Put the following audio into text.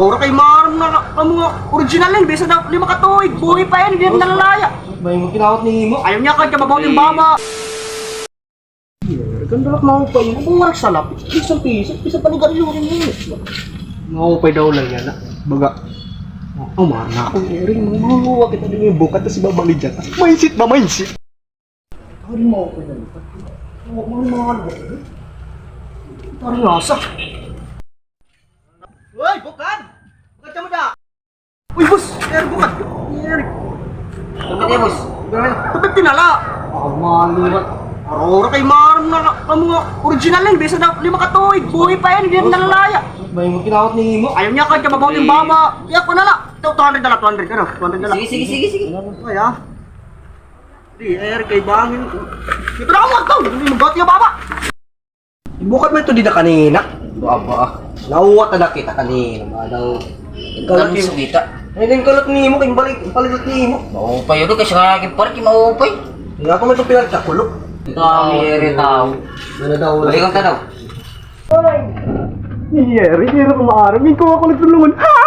Ora kay maram na mga original yan, bisa na 5 katuig, buhay pa yan, hindi yan nalalaya. May mo kinawat ni mo. Ayaw niya ka, kababaw yung baba. Ganda lang mga upay, yung bumarag sa lapit, pisang pisa panigarilyo rin yun. Mga upay daw lang yan, baga. Oh, mahal na akong ering, mga kita din yung bukat, tapos ibabali dyan. Mindset ba, mindset? Ano mo upay na ito? Mga parang nasa. Uy, bukan! Bukan ka mo da! Uy, boss! Eric, bukan! Eric! Sabi niya, boss. Kapit tinala! Malirat. Ora kay maram na mga original yan, bisa na 5 katuig, buhay pa yan, hindi yan nalalaya. May mo kinawat ni mo. Ayaw niya ka, kababaw yung baba. Iyak ko na lang. 200 dala, 200 ka na. 200 dala. Sige. Ay, ha? Di, Eric, kay bangin. Ito na ako, ito! Hindi mo got yung baba! Ibukat mo ito di na kanina. Baba. Nauwat na kita kanina, madaw. Kalat yung kita. Ay, din kalat ni mo, kayong balikat ni mo. Maupay yun kasi nga aking parang maupay. Hindi ako may ito pinagkakulok. Kami tao. Ano daw? Balik ang tanaw. Ay! Ni Eric, hirap umaaramin ko ako nagtulungan. Ha!